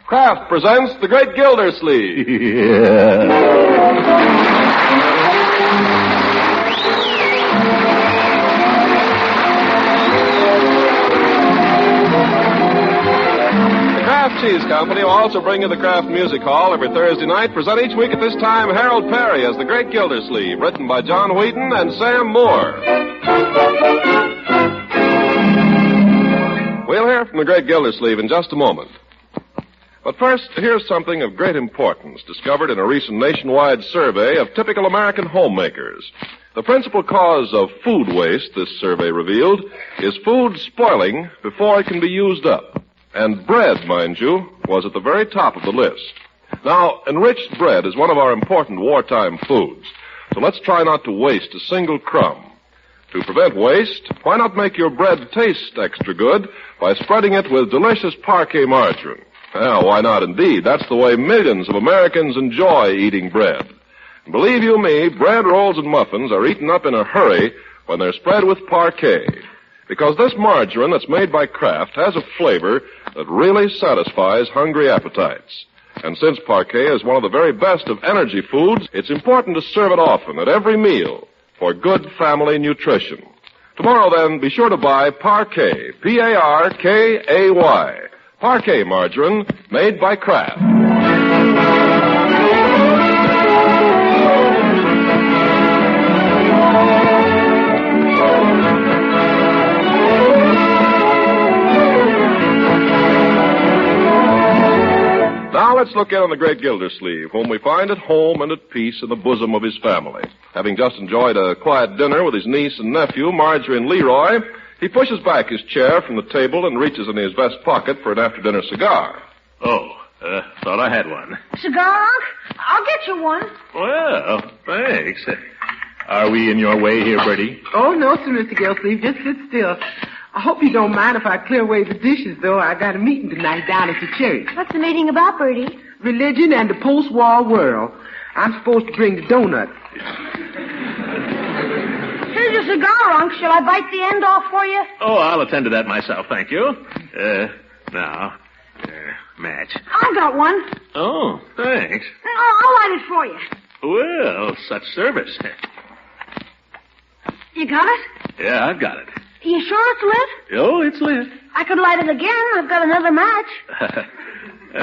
Kraft presents The Great Gildersleeve. Yeah. Cheese Company will also bring you the Kraft Music Hall every Thursday night. Present each week at this time Harold Peary as the Great Gildersleeve, written by John Wheaton and Sam Moore. We'll hear from the Great Gildersleeve in just a moment. But first, here's something of great importance discovered in a recent nationwide survey of typical American homemakers. The principal cause of food waste, this survey revealed, is food spoiling before it can be used up. And bread, mind you, was at the very top of the list. Now, enriched bread is one of our important wartime foods, so let's try not to waste a single crumb. To prevent waste, why not make your bread taste extra good by spreading it with delicious Parquet margarine? Well, why not indeed? That's the way millions of Americans enjoy eating bread. And believe you me, bread rolls and muffins are eaten up in a hurry when they're spread with Parquet. Because this margarine that's made by Kraft has a flavor that really satisfies hungry appetites. And since Parquet is one of the very best of energy foods, it's important to serve it often at every meal for good family nutrition. Tomorrow, then, be sure to buy Parquet, P-A-R-K-A-Y. Parquet margarine made by Kraft. Now let's look in on the Great Gildersleeve, whom we find at home and at peace in the bosom of his family. Having just enjoyed a quiet dinner with his niece and nephew, Marjorie and Leroy, he pushes back his chair from the table and reaches in his vest pocket for an after-dinner cigar. Thought I had one. Cigar, Unc? I'll get you one. Well, thanks. Are we in your way here, Bertie? Oh, no, sir, Mr. Gildersleeve. Just sit still. I hope you don't mind if I clear away the dishes, though. I got a meeting tonight down at the church. What's the meeting about, Bertie? Religion and the post-war world. I'm supposed to bring the donuts. Here's your cigar, Unc. Shall I bite the end off for you? Oh, I'll attend to that myself, thank you. Match. I got one. Oh, thanks. I'll light it for you. Well, such service. You got it? Yeah, I've got it. You sure it's lit? Oh, it's lit. I could light it again. I've got another match.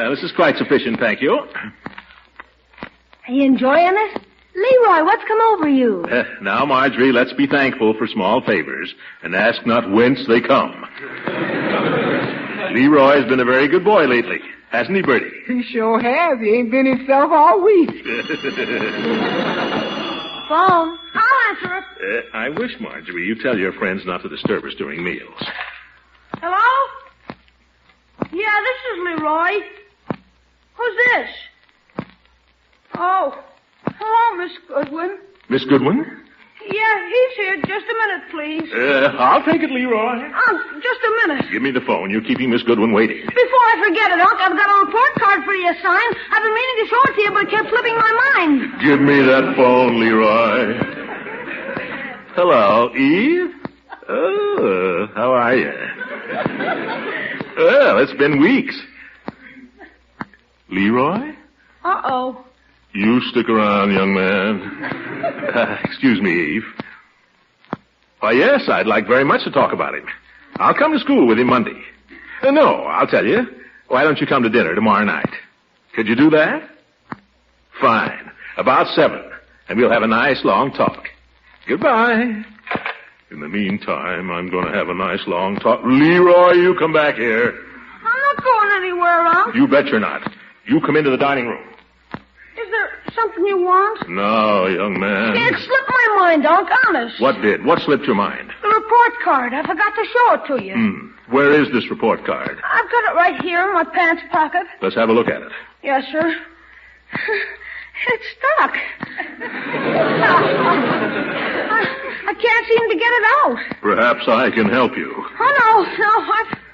This is quite sufficient, thank you. Are you enjoying it? Leroy, what's come over you? Now, Marjorie, let's be thankful for small favors and ask not whence they come. Leroy's been a very good boy lately, hasn't he, Bertie? He sure has. He ain't been himself all week. Phone. I'll answer it. I wish, Marjorie, you tell your friends not to disturb us during meals. Hello? Yeah, this is Leroy. Who's this? Oh. Hello, Miss Goodwin. Miss Goodwin? Yeah, he's here. Just a minute, please. I'll take it, Leroy. Just a minute. Give me the phone. You're keeping Miss Goodwin waiting. Before I forget it, Unc, I've got a report card for you to sign. I've been meaning to show it to you, but it kept slipping my mind. Give me that phone, Leroy. Hello, Eve? Oh, how are you? Well, it's been weeks. Leroy? Uh-oh. You stick around, young man. Excuse me, Eve. Why, yes, I'd like very much to talk about him. I'll come to school with him Monday. No, I'll tell you. Why don't you come to dinner tomorrow night? Could you do that? Fine. About 7. And we'll have a nice long talk. Goodbye. In the meantime, I'm going to have a nice long talk. Leroy, you come back here. I'm not going anywhere, Unc. You bet you're not. You come into the dining room. Is there something you want? No, young man. It slipped my mind, Unc, honest. What did? What slipped your mind? The report card. I forgot to show it to you. Where is this report card? I've got it right here in my pants pocket. Let's have a look at it. Yes, sir. It's stuck. I can't seem to get it out. Perhaps I can help you. Oh, no,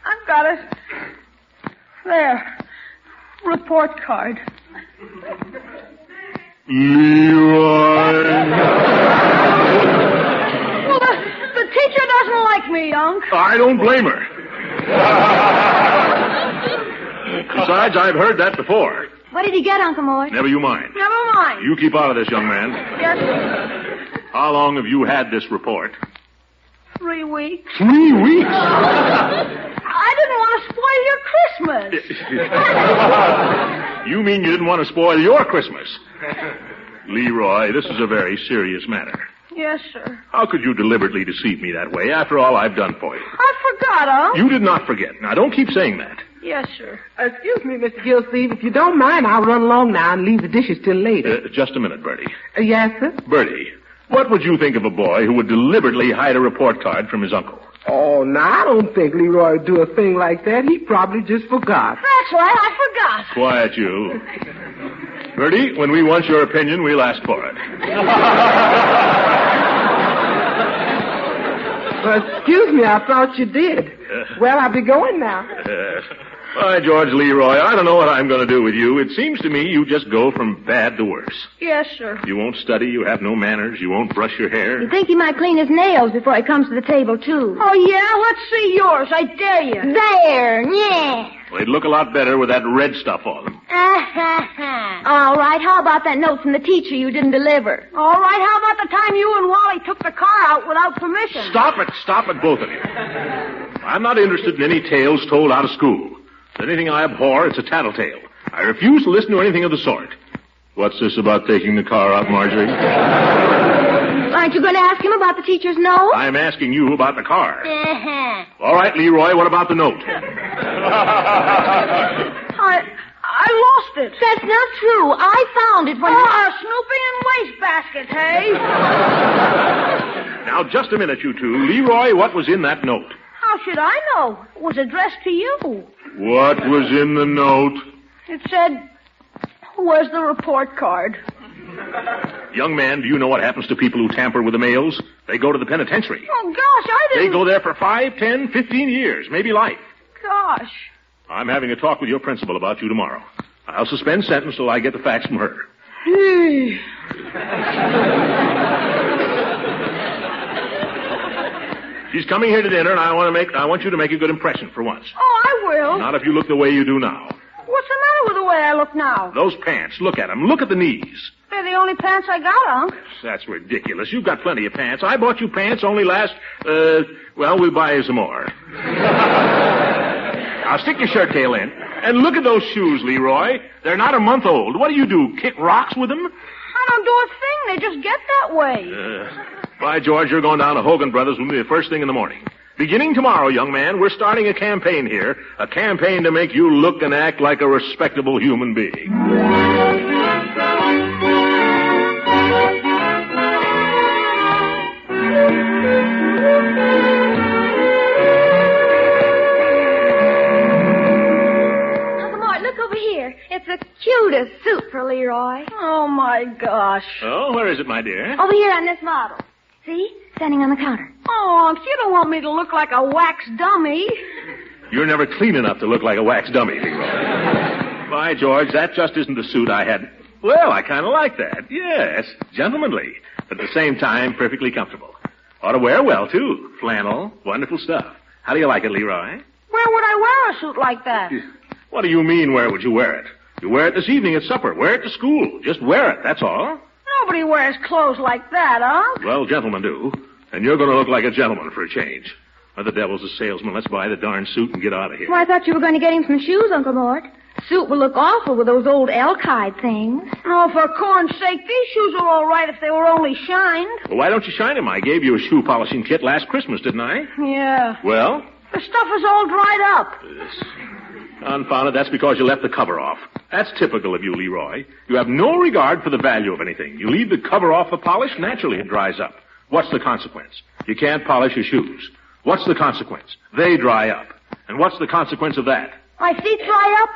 I've got it. There. Report card. Leroy. Well, the teacher doesn't like me, Unc. I don't blame her. Besides, I've heard that before. What did he get, Uncle Mort? Never you mind. Never mind. You keep out of this, young man. Yes, sir. How long have you had this report? 3 weeks. 3 weeks? I didn't want to spoil your Christmas. You mean you didn't want to spoil your Christmas? Leroy, this is a very serious matter. Yes, sir. How could you deliberately deceive me that way after all I've done for you? I forgot, Unc. You did not forget. Now, don't keep saying that. Yes, sir. Excuse me, Mr. Gildersleeve. If you don't mind, I'll run along now and leave the dishes till later. Just a minute, Bertie. Yes, sir? Bertie, what would you think of a boy who would deliberately hide a report card from his uncle? Oh, no, I don't think Leroy would do a thing like that. He probably just forgot. That's right, I forgot. Quiet, you. Bertie, when we want your opinion, we'll ask for it. Excuse me, I thought you did. Well, I'll be going now. By George, Leroy, I don't know what I'm going to do with you. It seems to me you just go from bad to worse. Yes, sir. You won't study, you have no manners, you won't brush your hair. You think he might clean his nails before he comes to the table, too? Oh, yeah? Let's see yours. I dare you. There, yeah. Well, they'd look a lot better with that red stuff on them. All right, how about that note from the teacher you didn't deliver? All right, how about the time you and Wally took the car out without permission? Stop it, both of you. I'm not interested in any tales told out of school. If there's anything I abhor, it's a tattletale. I refuse to listen to anything of the sort. What's this about taking the car out, Marjorie? Aren't you going to ask him about the teacher's note? I'm asking you about the car. All right, Leroy, what about the note? I lost it. That's not true. I found it when snooping in wastebaskets, hey? Now, just a minute, you two. Leroy, what was in that note? How should I know? It was addressed to you. What was in the note? It said, where's the report card? Young man, do you know what happens to people who tamper with the mails? They go to the penitentiary. Oh, gosh, I didn't... They go there for 5, 10, 15 years, maybe life. Gosh. I'm having a talk with your principal about you tomorrow. I'll suspend sentence till I get the facts from her. She's coming here to dinner, and I want you to make a good impression for once. Oh, I will. Not if you look the way you do now. What's the matter with the way I look now? Those pants, look at them. Look at the knees. They're the only pants I got, Unc. That's ridiculous. You've got plenty of pants. I bought you pants only last, we'll buy you some more. Now, stick your shirt tail in. And look at those shoes, Leroy. They're not a month old. What do? Kick rocks with them? I don't do a thing. They just get that way. By George, you're going down to Hogan Brothers with me the first thing in the morning. Beginning tomorrow, young man, we're starting a campaign here. A campaign to make you look and act like a respectable human being. It's the cutest suit for Leroy. Oh, my gosh. Oh, where is it, my dear? Over here on this model. See? Standing on the counter. Oh, Unc, you don't want me to look like a wax dummy. You're never clean enough to look like a wax dummy, Leroy. By George, that just isn't the suit I had. Well, I kind of like that. Yes, gentlemanly. But at the same time, perfectly comfortable. Ought to wear well, too. Flannel, wonderful stuff. How do you like it, Leroy? Where would I wear a suit like that? What do you mean, where would you wear it? You wear it this evening at supper. Wear it to school. Just wear it, that's all. Nobody wears clothes like that, Unc. Well, gentlemen do. And you're going to look like a gentleman for a change. Or the devil's a salesman. Let's buy the darn suit and get out of here. Well, I thought you were going to get him some shoes, Uncle Mort. Suit will look awful with those old elk-hide things. Oh, for corn's sake, these shoes are all right if they were only shined. Well, why don't you shine them? I gave you a shoe polishing kit last Christmas, didn't I? Yeah. Well? The stuff is all dried up. Confound it, that's because you left the cover off. That's typical of you, Leroy. You have no regard for the value of anything. You leave the cover off the polish, naturally it dries up. What's the consequence? You can't polish your shoes. What's the consequence? They dry up. And what's the consequence of that? My feet dry up?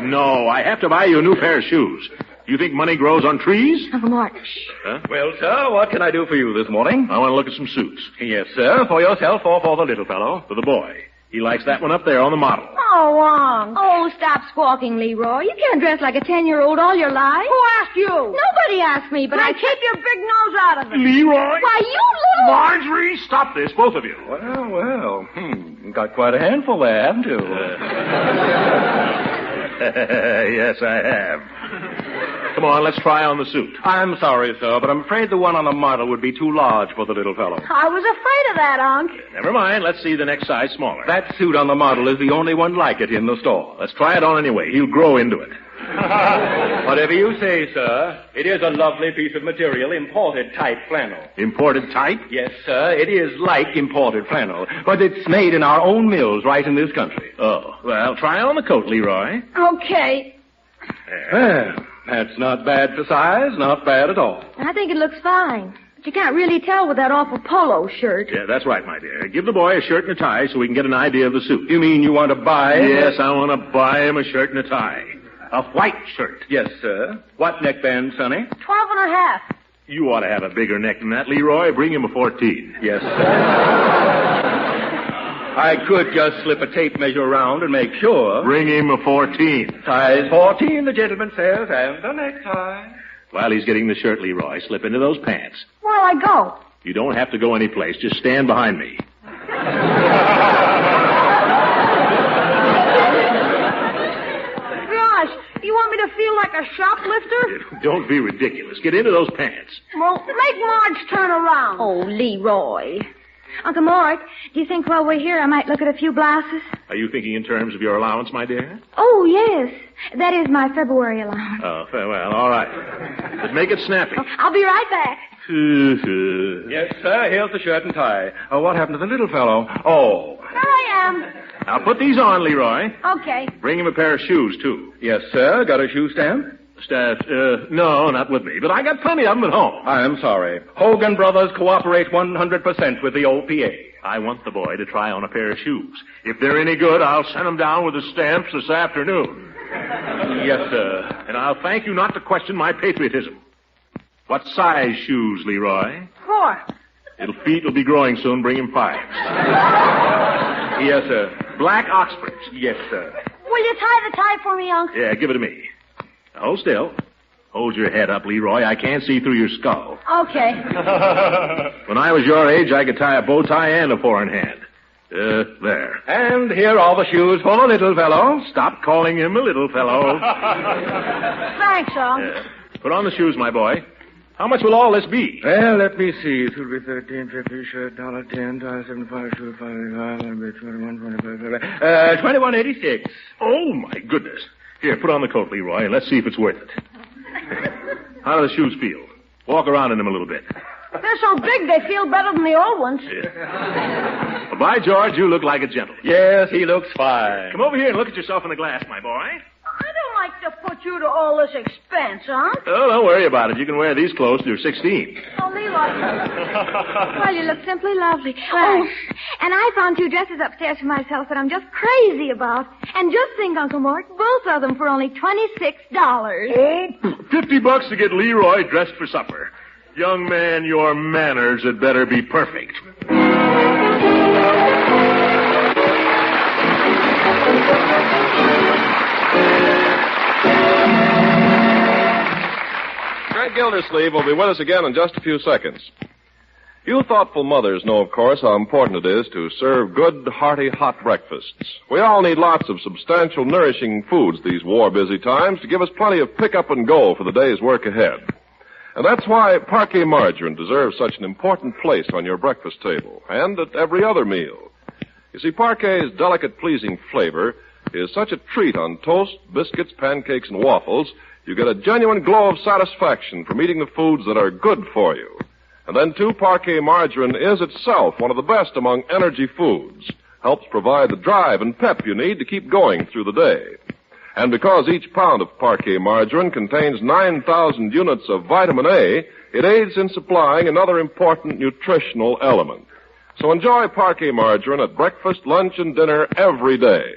No, I have to buy you a new pair of shoes. You think money grows on trees? Uncle Mort. Huh? Well, sir, what can I do for you this morning? I want to look at some suits. Yes, sir. For yourself or for the little fellow? For the boy. He likes that one up there on the model. Oh, Unc. Oh, stop squawking, Leroy. You can't dress like a 10-year-old all your life. Who asked you? Nobody asked me, but Then keep your big nose out of it. Leroy? Why, you little... Marjorie, stop this, both of you. Well. Got quite a handful there, haven't you? Yes, I have. Come on, let's try on the suit. I'm sorry, sir, but I'm afraid the one on the model would be too large for the little fellow. I was afraid of that, Unc. Never mind, let's see the next size smaller. That suit on the model is the only one like it in the store. Let's try it on anyway. He'll grow into it. Whatever you say, sir. It is a lovely piece of material, imported type flannel. Imported type? Yes, sir. It is like imported flannel, but it's made in our own mills right in this country. Oh, well, try on the coat, Leroy. Okay. Well, that's not bad for size, not bad at all. I think it looks fine. But you can't really tell with that awful polo shirt. Yeah, that's right, my dear. Give the boy a shirt and a tie so we can get an idea of the suit. You mean you want to buy? Yes, I want to buy him a shirt and a tie. A white shirt. Yes, sir. What neckband, Sonny? 12 and a half. You ought to have a bigger neck than that, Leroy. Bring him a 14. Yes, sir. I could just slip a tape measure around and make sure. Bring him a 14. Size 14, the gentleman says, and a necktie. While he's getting the shirt, Leroy, slip into those pants. Where'll I go? You don't have to go any place. Just stand behind me. You want me to feel like a shoplifter? Don't be ridiculous. Get into those pants. Well, make Marge turn around. Oh, Leroy. Uncle Mort, do you think while we're here I might look at a few blouses? Are you thinking in terms of your allowance, my dear? Oh, yes. That is my February allowance. Oh, well, all right. But make it snappy. Oh, I'll be right back. Yes, sir. Here's the shirt and tie. What happened to the little fellow? Oh. There I am. Now put these on, Leroy. Okay. Bring him a pair of shoes, too. Yes, sir. Got a shoe stamp? No, not with me, but I got plenty of them at home. I'm sorry. Hogan Brothers cooperate 100% with the OPA. I want the boy to try on a pair of shoes. If they're any good, I'll send them down with the stamps this afternoon. Yes, sir. And I'll thank you not to question my patriotism. What size shoes, Leroy? 4. Little feet will be growing soon. Bring him 5. Yes, sir. Black Oxfords. Yes, sir. Will you tie the tie for me, Unc? Yeah, give it to me. Now, hold still. Hold your head up, Leroy. I can't see through your skull. Okay. When I was your age, I could tie a bow tie and a 4-in-hand. There. And here are the shoes for the little fellow. Stop calling him a little fellow. Thanks, Unc. Put on the shoes, my boy. How much will all this be? Well, let me see. It will be 13, 50, shirt, $10, $75, shoe, 5, 21, 25, 21.86. Oh, my goodness. Here, put on the coat, Leroy, and let's see if it's worth it. How do the shoes feel? Walk around in them a little bit. They're so big they feel better than the old ones. Yeah. Well, by George, you look like a gentleman. Yes, he looks fine. Come over here and look at yourself in the glass, my boy. I don't like to put you to all this expense, Unc. Oh, don't worry about it. You can wear these clothes till you're 16. Oh, Leroy. Well, you look simply lovely. Oh, and I found 2 dresses upstairs for myself that I'm just crazy about. And just think, Uncle Mort, both of them for only $26. Oh, $50 to get Leroy dressed for supper. Young man, your manners had better be perfect. Great Gildersleeve will be with us again in just a few seconds. You thoughtful mothers know, of course, how important it is to serve good, hearty, hot breakfasts. We all need lots of substantial, nourishing foods these war-busy times to give us plenty of pick-up and go for the day's work ahead. And that's why Parquet margarine deserves such an important place on your breakfast table and at every other meal. You see, Parquet's delicate, pleasing flavor is such a treat on toast, biscuits, pancakes, and waffles. You get a genuine glow of satisfaction from eating the foods that are good for you. And then, too, Parquet margarine is itself one of the best among energy foods. Helps provide the drive and pep you need to keep going through the day. And because each pound of Parquet margarine contains 9,000 units of vitamin A, it aids in supplying another important nutritional element. So enjoy Parquet margarine at breakfast, lunch, and dinner every day.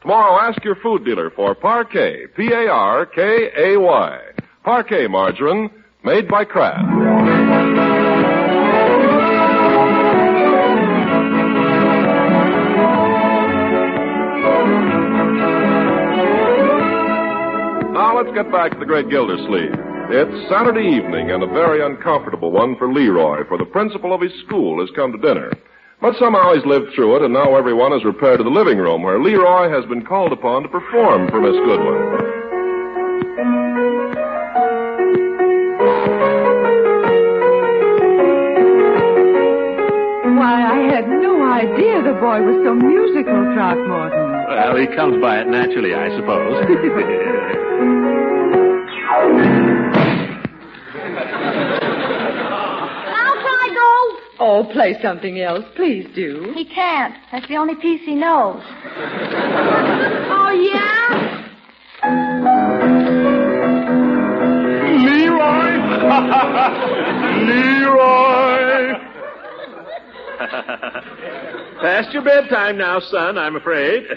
Tomorrow, ask your food dealer for Parquet, P-A-R-K-A-Y. Parquet margarine, made by Kraft. let's get back to the Great Gildersleeve. It's Saturday evening and a very uncomfortable one for Leroy, for the principal of his school has come to dinner. But somehow he's lived through it, and now everyone has repaired to the living room, where Leroy has been called upon to perform for Miss Goodwin. Why, I had no idea the boy was so musical, Throckmorton. Well, he comes by it naturally, I suppose. Oh, play something else. Please do. He can't. That's the only piece he knows. Oh, yeah? Leroy! Leroy! Past your bedtime now, son, I'm afraid.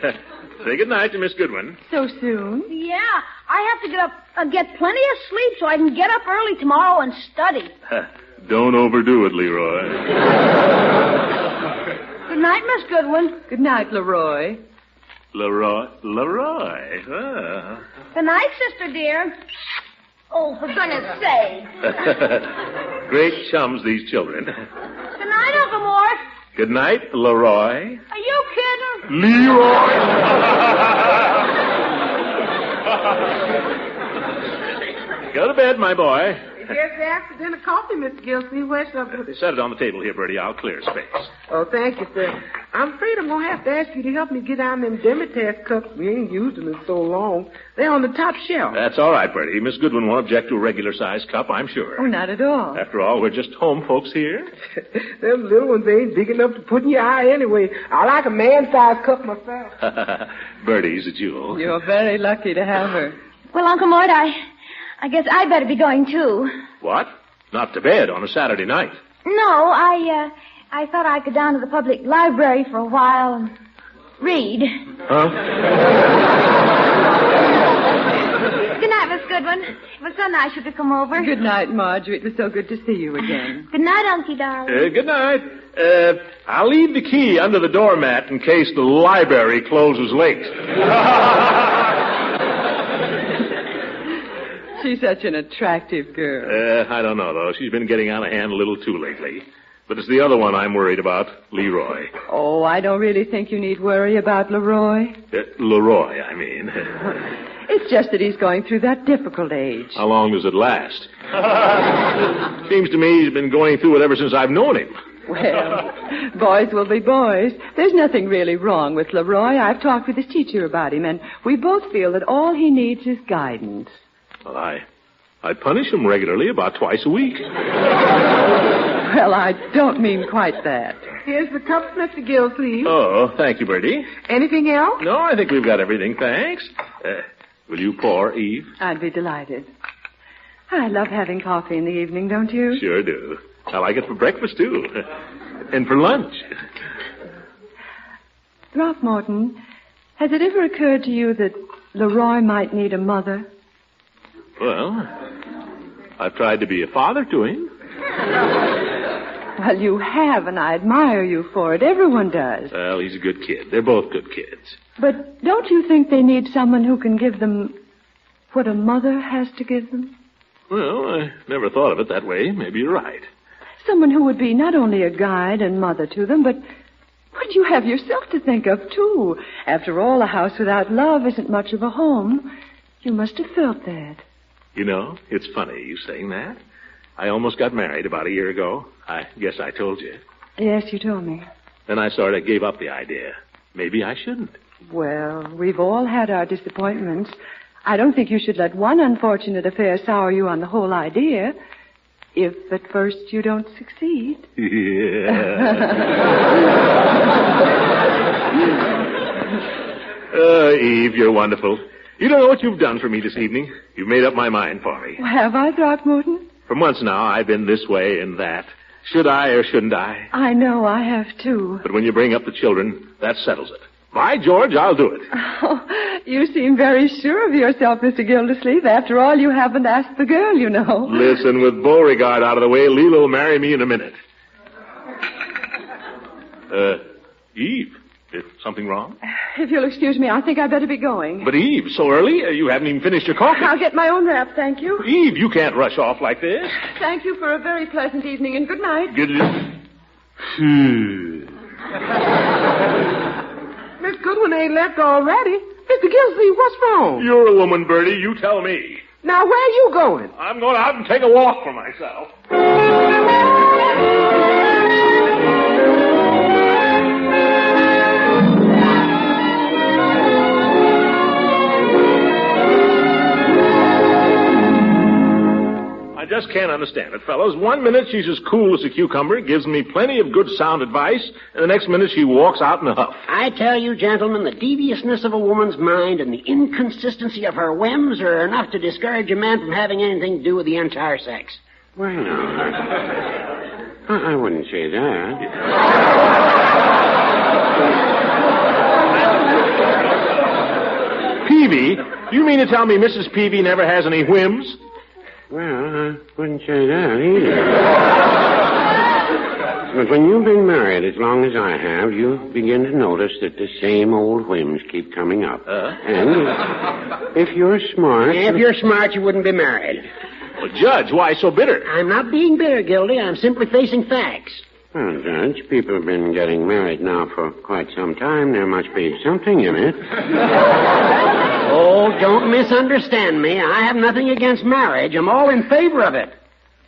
Say goodnight to Miss Goodwin. So soon? Yeah, I have to get up and get plenty of sleep so I can get up early tomorrow and study. Don't overdo it, Leroy. Good night, Miss Goodwin. Good night, Leroy. Leroy. Ah. Good night, sister dear. Oh, for goodness sake. Great chums, these children. Good night, Uncle Mort. Good night, Leroy. Are you kidding? Leroy! Go to bed, my boy. Here's the after-dinner coffee, Mr. Gildersleeve. Where's something? Set it on the table here, Bertie. I'll clear space. Oh, thank you, sir. I'm afraid I'm going to have to ask you to help me get down them Demeter's cups. We ain't used them in so long. They're on the top shelf. That's all right, Bertie. Miss Goodwin won't object to a regular-sized cup, I'm sure. Oh, not at all. After all, we're just home folks here. Them little ones ain't big enough to put in your eye anyway. I like a man-sized cup myself. Bertie's a jewel. You're very lucky to have her. Well, Uncle Mort, I guess I better be going, too. What? Not to bed on a Saturday night. No, I thought I'd go down to the public library for a while and read. Huh? Good night, Miss Goodwin. It was so nice of you to come over. Good night, Marjorie. It was so good to see you again. Good night, Unky darling. Good night. I'll leave the key under the doormat in case the library closes late. She's such an attractive girl. I don't know, though. She's been getting out of hand a little too lately. But it's the other one I'm worried about, Leroy. Oh, I don't really think you need worry about Leroy. Leroy, I mean. It's just that he's going through that difficult age. How long does it last? Seems to me he's been going through it ever since I've known him. Well, boys will be boys. There's nothing really wrong with Leroy. I've talked with his teacher about him, and we both feel that all he needs is guidance. Well, I punish him regularly about twice a week. Well, I don't mean quite that. Here's the cup, Mr. Gildersleeve. Oh, thank you, Bertie. Anything else? No, I think we've got everything, thanks. Will you pour, Eve? I'd be delighted. I love having coffee in the evening, don't you? Sure do. I like it for breakfast, too. And for lunch. Throckmorton, has it ever occurred to you that Leroy might need a mother? Well, I've tried to be a father to him. Well, you have, and I admire you for it. Everyone does. Well, he's a good kid. They're both good kids. But don't you think they need someone who can give them what a mother has to give them? Well, I never thought of it that way. Maybe you're right. Someone who would be not only a guide and mother to them, but you have yourself to think of, too. After all, a house without love isn't much of a home. You must have felt that. You know, it's funny you saying that. I almost got married about a year ago. I guess I told you. Yes, you told me. Then I sort of gave up the idea. Maybe I shouldn't. Well, we've all had our disappointments. I don't think you should let one unfortunate affair sour you on the whole idea. If at first you don't succeed. Yeah. Eve, you're wonderful. You don't know what you've done for me this evening. You've made up my mind for me. Well, have I, Throckmorton? For months now, I've been this way and that. Should I or shouldn't I? I know, I have too. But when you bring up the children, that settles it. By George, I'll do it. Oh, you seem very sure of yourself, Mr. Gildersleeve. After all, you haven't asked the girl, you know. Listen, with Beauregard out of the way, Lila will marry me in a minute. Eve, Something wrong? If you'll excuse me, I think I'd better be going. But, Eve, so early? You haven't even finished your coffee. I'll get my own wrap, thank you. Eve, you can't rush off like this. Thank you for a very pleasant evening, and good night. Good. Miss Goodwin ain't left already. Mr. Gildersleeve, what's wrong? You're a woman, Bertie. You tell me. Now, where you going? I'm going out and take a walk for myself. I just can't understand it, fellows. 1 minute she's as cool as a cucumber, gives me plenty of good sound advice, and the next minute she walks out in a huff. I tell you, gentlemen, the deviousness of a woman's mind and the inconsistency of her whims are enough to discourage a man from having anything to do with the entire sex. Well, no, I wouldn't say that. Peavy? You mean to tell me Mrs. Peavy never has any whims? Well, I wouldn't say that either. But when you've been married as long as I have, you begin to notice that the same old whims keep coming up. And if you're smart... If you're smart, you wouldn't be married. Well, Judge, why so bitter? I'm not being bitter, Gildy. I'm simply facing facts. Well, Judge, people have been getting married now for quite some time. There must be something in it. Oh, don't misunderstand me. I have nothing against marriage. I'm all in favor of it.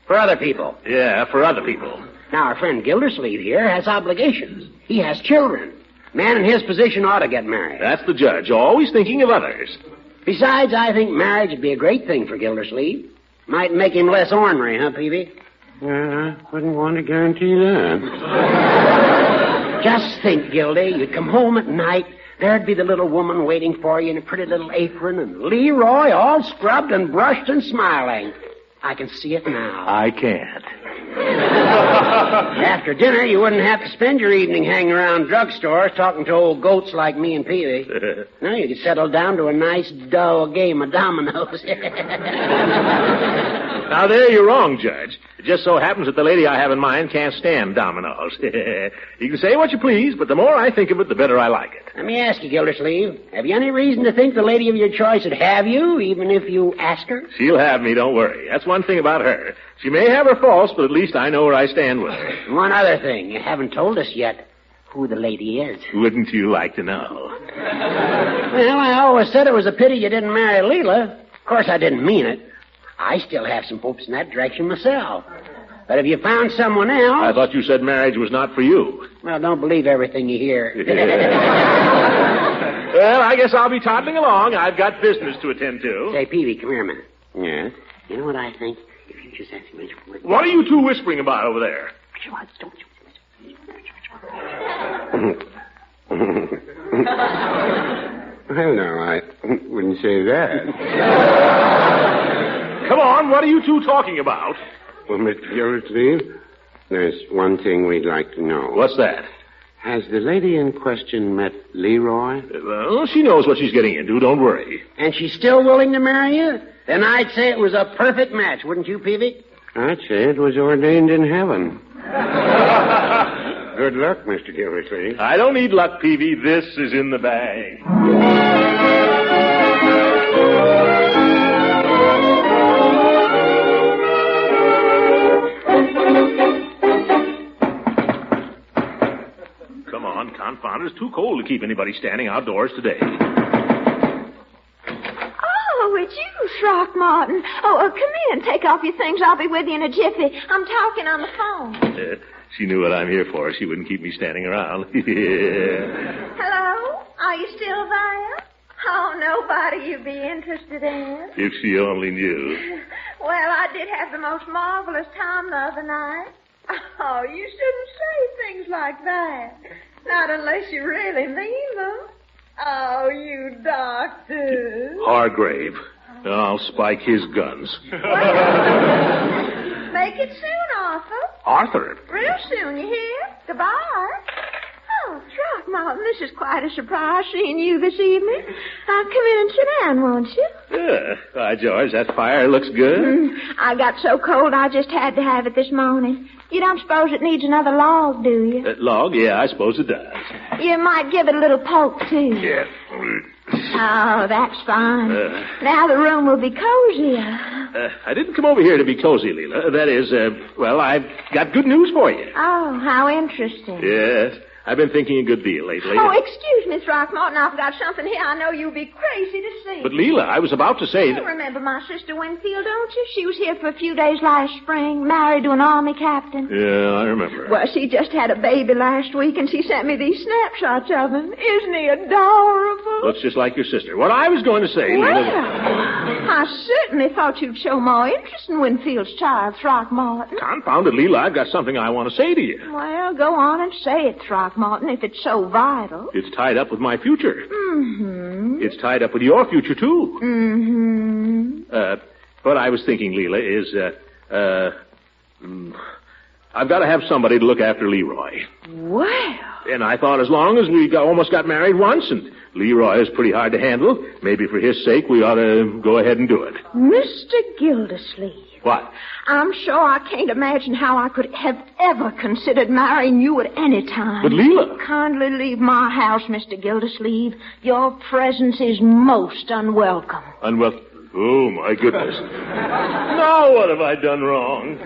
For other people. Yeah, for other people. Now, our friend Gildersleeve here has obligations. He has children. A man in his position ought to get married. That's the judge, always thinking of others. Besides, I think marriage would be a great thing for Gildersleeve. Might make him less ornery, huh, Peavy? Well, I wouldn't want to guarantee that. Just think, Gildy. You'd come home at night. There'd be the little woman waiting for you in a pretty little apron, and Leroy all scrubbed and brushed and smiling. I can see it now. I can't. After dinner, you wouldn't have to spend your evening hanging around drugstores talking to old goats like me and Peavy. No, you could settle down to a nice, dull game of dominoes. Now, there you're wrong, Judge. It just so happens that the lady I have in mind can't stand dominoes. You can say what you please, but the more I think of it, the better I like it. Let me ask you, Gildersleeve, have you any reason to think the lady of your choice would have you, even if you ask her? She'll have me, don't worry. That's one thing about her. She may have her faults, but at least I know where I stand with her. One other thing. You haven't told us yet who the lady is. Wouldn't you like to know? Well, I always said it was a pity you didn't marry Leela. Of course, I didn't mean it. I still have some hopes in that direction myself. But if you found someone else... I thought you said marriage was not for you. Well, don't believe everything you hear. Well, I guess I'll be toddling along. I've got business to attend to. Say, Peavy, come here a minute. Yes? You know what I think? If you just ask me... What are you two whispering about over there? Well, no, I wouldn't say that. Come on, what are you two talking about? Well, Mr. Gildersleeve, there's one thing we'd like to know. What's that? Has the lady in question met Leroy? Well, she knows what she's getting into, don't worry. And she's still willing to marry you? Then I'd say it was a perfect match, wouldn't you, Peavy? I'd say it was ordained in heaven. Good luck, Mr. Gildersleeve. I don't need luck, Peavy. This is in the bag. Come on, confound it. It's too cold to keep anybody standing outdoors today. Oh, it's you, Throckmorton. Oh, come in. Take off your things. I'll be with you in a jiffy. I'm talking on the phone. She knew what I'm here for. She wouldn't keep me standing around. Hello? Are you still there? Oh, nobody you'd be interested in. If she only knew. Well, I did have the most marvelous time the other night. Oh, you shouldn't say things like that. Not unless you really mean them. Oh, you doctor. Hargrave. I'll spike his guns. Make it soon, Arthur. Arthur? Real soon, you hear? Goodbye. Oh, Throckmorton, this is quite a surprise seeing you this evening. Come in and sit down, won't you? By George, that fire looks good. I got so cold I just had to have it this morning. You don't suppose it needs another log, do you? Log? Yeah, I suppose it does. You might give it a little poke, too. Yeah. Oh, that's fine. Now the room will be cozier. I didn't come over here to be cozy, Leela. That is, I've got good news for you. Oh, how interesting. Yes. I've been thinking a good deal lately. Oh, excuse me, Throckmorton. I've got something here I know you'll be crazy to see. But, Leela, I was about to say You remember my sister Winfield, don't you? She was here for a few days last spring, married to an army captain. Yeah, I remember. Well, she just had a baby last week, and she sent me these snapshots of him. Isn't he adorable? Looks just like your sister. What I was going to say, Well, Leela... I certainly thought you'd show more interest in Winfield's child, Throckmorton. Confounded, Leela, I've got something I want to say to you. Well, go on and say it, Throckmorton, if it's so vital. It's tied up with my future. Mm-hmm. It's tied up with your future, too. Mm-hmm. What I was thinking, Leela, is, I've got to have somebody to look after Leroy. Well. And I thought as long as we almost got married once, and Leroy is pretty hard to handle, maybe for his sake we ought to go ahead and do it. Mr. Gildersleeve. What? I'm sure I can't imagine how I could have ever considered marrying you at any time. But, Leela... Kindly leave my house, Mr. Gildersleeve. Your presence is most unwelcome. Unwelcome? Oh, my goodness. Now what have I done wrong?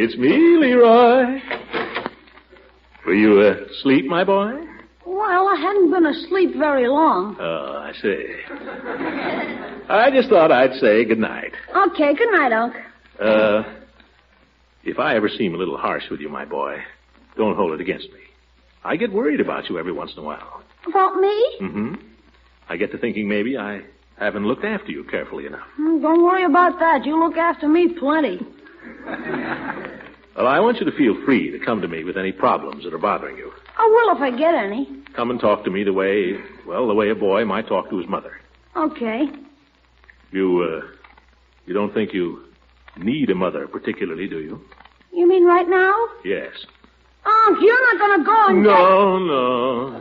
It's me, Leroy. Were you asleep, my boy? Well, I hadn't been asleep very long. Oh, I see. I just thought I'd say good night. Okay, good night, Unc. If I ever seem a little harsh with you, my boy, don't hold it against me. I get worried about you every once in a while. About me? Mm-hmm. I get to thinking maybe I haven't looked after you carefully enough. Don't worry about that. You look after me plenty. Well, I want you to feel free to come to me with any problems that are bothering you. I will if I get any. Come and talk to me the way a boy might talk to his mother. Okay. You don't think you need a mother particularly, do you? You mean right now? Yes. Unc, you're not going to go and... No.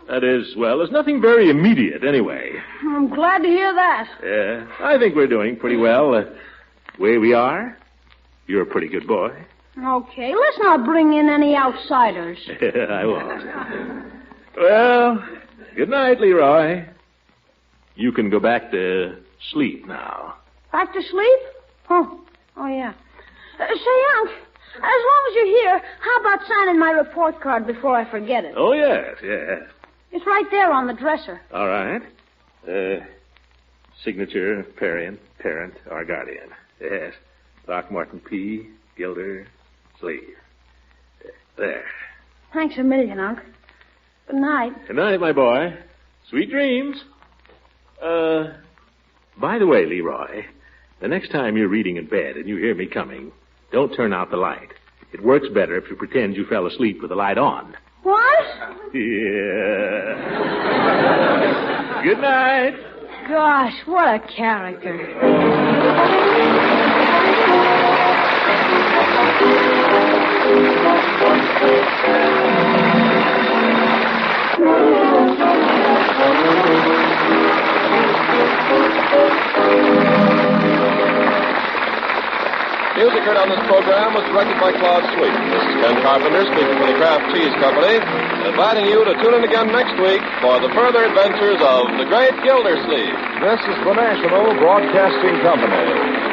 That is, there's nothing very immediate anyway. I'm glad to hear that. Yeah, I think we're doing pretty well. The way we are, you're a pretty good boy. Okay, let's not bring in any outsiders. I won't. Well, good night, Leroy. You can go back to sleep now. Back to sleep? Oh yeah. Say, Unc, as long as you're here, how about signing my report card before I forget it? Oh, yes. It's right there on the dresser. All right. Signature, parent, or guardian. Yes. Throckmorton P, Gildersleeve. There. Thanks a million, Unc. Good night. Good night, my boy. Sweet dreams. By the way, Leroy, the next time you're reading in bed and you hear me coming, don't turn out the light. It works better if you pretend you fell asleep with the light on. What? Yeah. Good night. Gosh, what a character. Music heard on this program was directed by Claude Sweet. This is Ken Carpenter speaking for the Kraft Cheese Company, inviting you to tune in again next week for the further adventures of the Great Gildersleeve. This is the National Broadcasting Company.